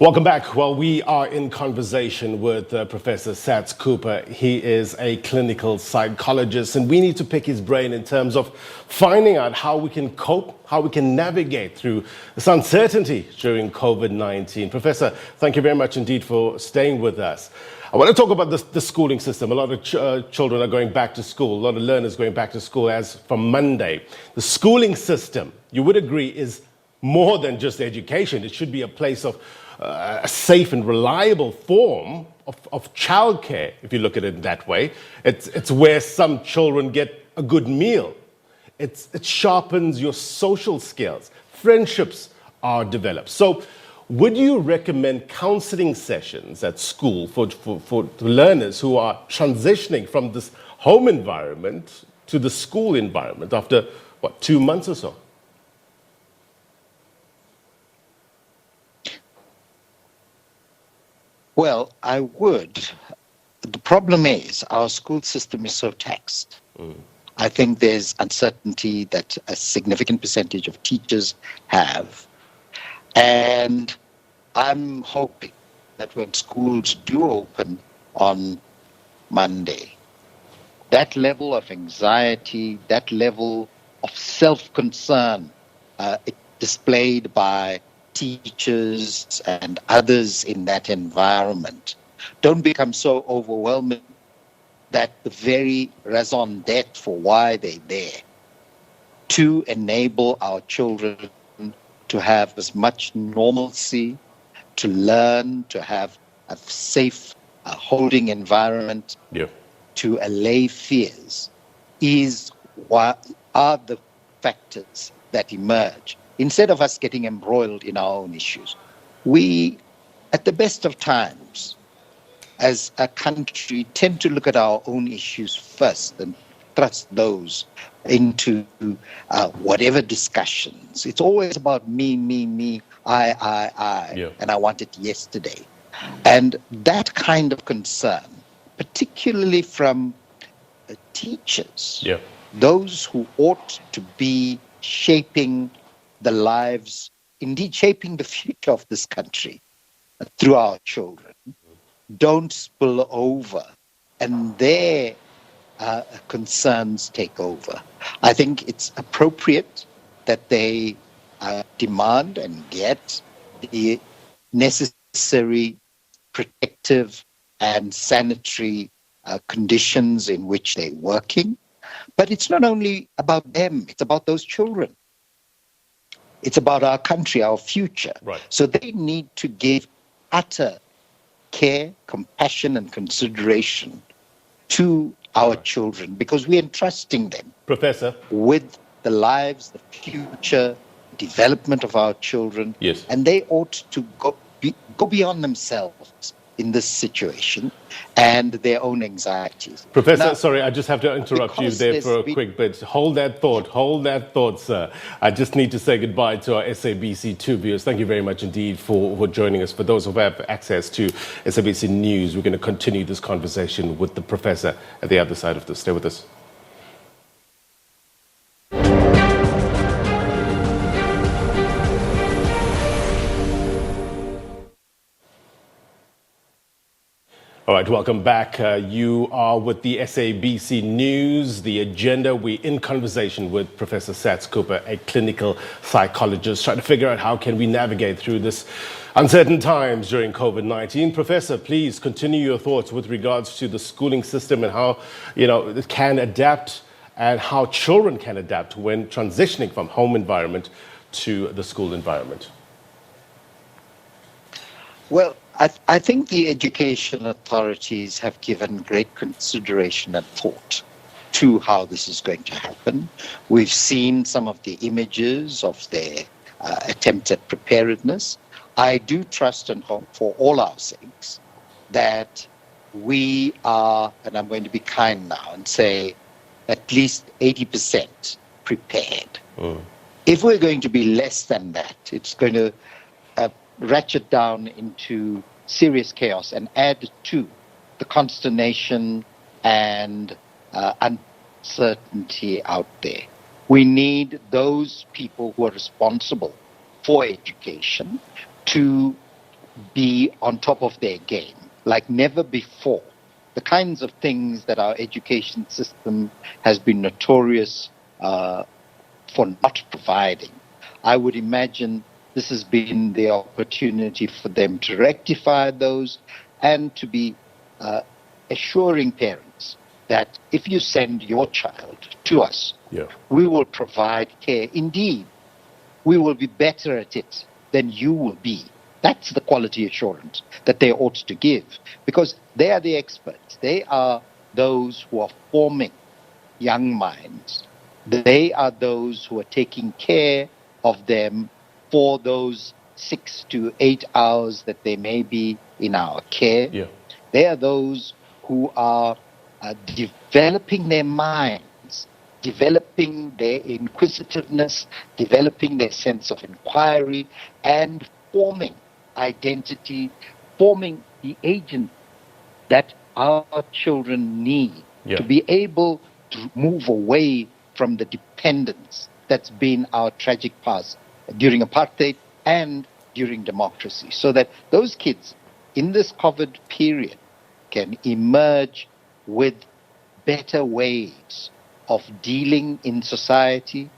Welcome back. Well, we are in conversation with Professor Saths Cooper. He is a clinical psychologist, and we need to pick his brain in terms of finding out how we can cope, how we can navigate through this uncertainty during COVID-19. Professor, thank you very much indeed for staying with us. I want to talk about the schooling system. A lot of children are going back to school. A lot of learners going back to school as from Monday. The schooling system, you would agree, is more than just education. It should be a place of a safe and reliable form of childcare, if you look at it that way. It's where some children get a good meal. It sharpens your social skills. Friendships are developed. So would you recommend counseling sessions at school for learners who are transitioning from this home environment to the school environment after, 2 months or so? Well, I would. The problem is our school system is so taxed. I think there's uncertainty that a significant percentage of teachers have. And I'm hoping that when schools do open on Monday, that level of anxiety, that level of self-concern displayed by teachers and others in that environment don't become so overwhelming that the very raison d'etre for why they're there, to enable our children to have as much normalcy, to learn, to have a safe holding environment, to allay fears, are the factors that emerge. Instead of us getting embroiled in our own issues, we, at the best of times, as a country, tend to look at our own issues first and thrust those into whatever discussions. It's always about me, I, and I want it yesterday. And that kind of concern, particularly from teachers, those who ought to be shaping the lives, indeed shaping the future of this country through our children, don't spill over and their concerns take over. I think it's appropriate that they demand and get the necessary protective and sanitary conditions in which they're working. But it's not only about them, it's about those children. It's about our country, our future. Right. So they need to give utter care, compassion, and consideration to our children, because we're entrusting them, Professor, with the lives, the future development of our children. Yes. And they ought to go beyond themselves in this situation and their own anxieties. Professor, Now, sorry, I just have to interrupt you there for a quick bit. Hold that thought, sir. I just need to say goodbye to our SABC2 viewers. Thank you very much indeed for joining us. For those who have access to SABC News, we're going to continue this conversation with the professor at the other side of this. Stay with us. All right, welcome back. You are with the SABC News. The agenda, we're in conversation with Professor Saths Cooper, a clinical psychologist, trying to figure out how can we navigate through this uncertain times during COVID-19. Professor, please continue your thoughts with regards to the schooling system and how, it can adapt and how children can adapt when transitioning from home environment to the school environment. Well, I think the education authorities have given great consideration and thought to how this is going to happen. We've seen some of the images of their attempts at preparedness. I do trust and hope for all our sakes that we are, and I'm going to be kind now and say, at least 80% prepared. If we're going to be less than that, it's going to ratchet down into serious chaos and add to the consternation and uncertainty out there. We need those people who are responsible for education to be on top of their game like never before. The kinds of things that our education system has been notorious for not providing. I would imagine this has been the opportunity for them to rectify those and to be assuring parents that if you send your child to us, we will provide care. Indeed, we will be better at it than you will be. That's the quality assurance that they ought to give, because they are the experts. They are those who are forming young minds. They are those who are taking care of them for those 6 to 8 hours that they may be in our care. They are those who are developing their minds, developing their inquisitiveness, developing their sense of inquiry, and forming identity, forming the agent that our children need to be able to move away from the dependence that's been our tragic past during apartheid and during democracy, so that those kids in this COVID period can emerge with better ways of dealing in society,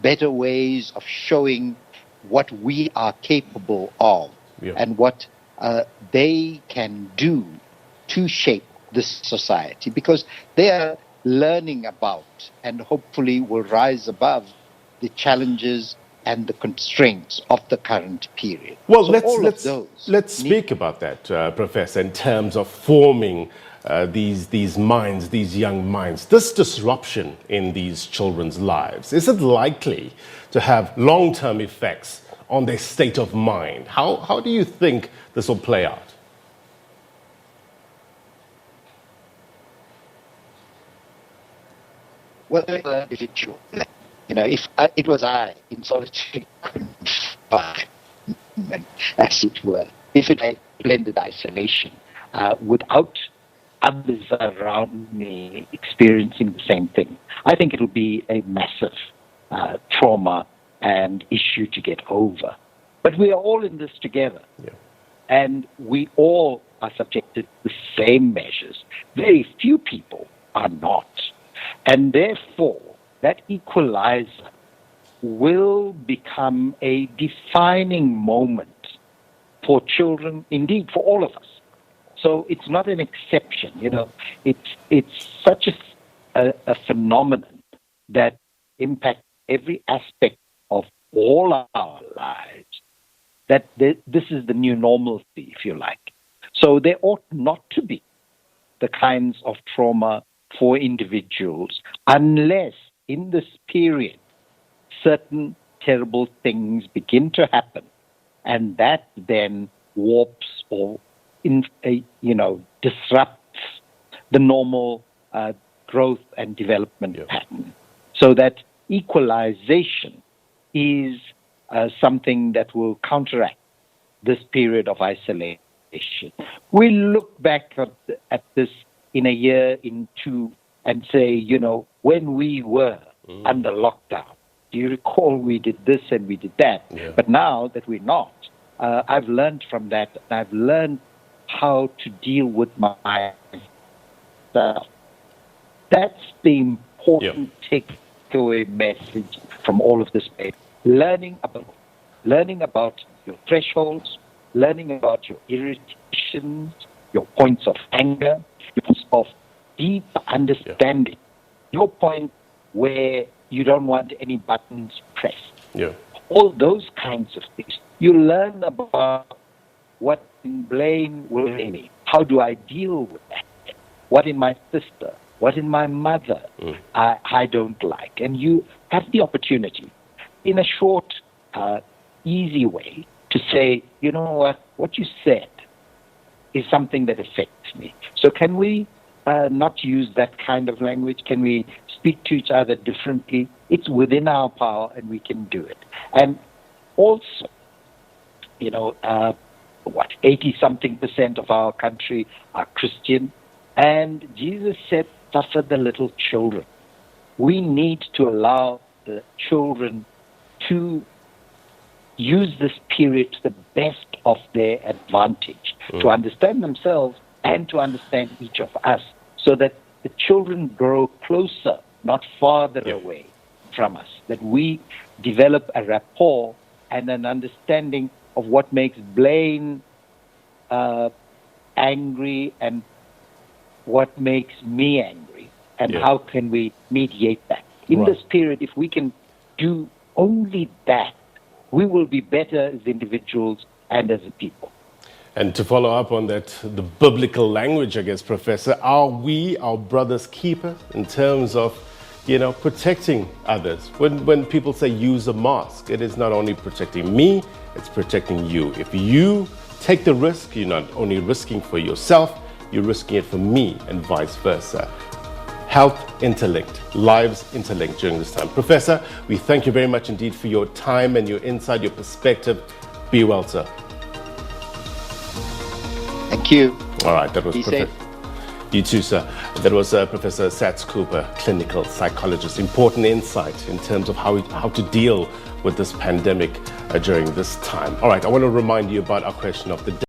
better ways of showing what we are capable of and what they can do to shape this society, because they are learning about and hopefully will rise above the challenges and the constraints of the current period. Well, So let's speak about that, Professor, in terms of forming these minds, these young minds. This disruption in these children's lives, is it likely to have long-term effects on their state of mind? How do you think this will play out? Well, individual. If it was I in solitary confinement, as it were, if it had blended isolation, without others around me experiencing the same thing, I think it'll be a massive trauma and issue to get over. But we are all in this together. And we all are subjected to the same measures. Very few people are not. And therefore, that equalizer will become a defining moment for children, indeed for all of us. So it's not an exception, It's such a phenomenon that impacts every aspect of all our lives, that this is the new normalcy, if you like. So there ought not to be the kinds of trauma for individuals unless in this period certain terrible things begin to happen, and that then warps or disrupts the normal growth and development pattern. So that equalization is something that will counteract this period of isolation. We look back at this in a year, in two, and say, when we were under lockdown, do you recall we did this and we did that? But now that we're not, I've learned from that, and I've learned how to deal with myself. That's the important takeaway message from all of this. Learning about your thresholds, learning about your irritations, your points of anger, your points of deep understanding, your point where you don't want any buttons pressed. All those kinds of things. You learn about what in Blaine will me. How do I deal with that? What in my sister, what in my mother I don't like. And you have the opportunity in a short, easy way to say, you know what you said is something that affects me. So can we not use that kind of language? Can we speak to each other differently? It's within our power and we can do it. And also, 80-something% of our country are Christian. And Jesus said, suffer the little children. We need to allow the children to use this period to the best of their advantage, to understand themselves and to understand each of us, so that the children grow closer, not farther away from us, that we develop a rapport and an understanding of what makes Blaine angry and what makes me angry, and how can we mediate that. In this period, if we can do only that, we will be better as individuals and as a people. And to follow up on that, the biblical language, I guess, Professor, are we our brother's keepers in terms of, protecting others? When people say use a mask, it is not only protecting me, it's protecting you. If you take the risk, you're not only risking for yourself, you're risking it for me, and vice versa. Health interlinked, lives interlinked during this time. Professor, we thank you very much indeed for your time and your insight, your perspective. Be well, sir. Thank you. All right, that was Be safe. You too, sir. That was Professor Saths Cooper, clinical psychologist. Important insight in terms of how to deal with this pandemic during this time. All right, I want to remind you about our question of the day.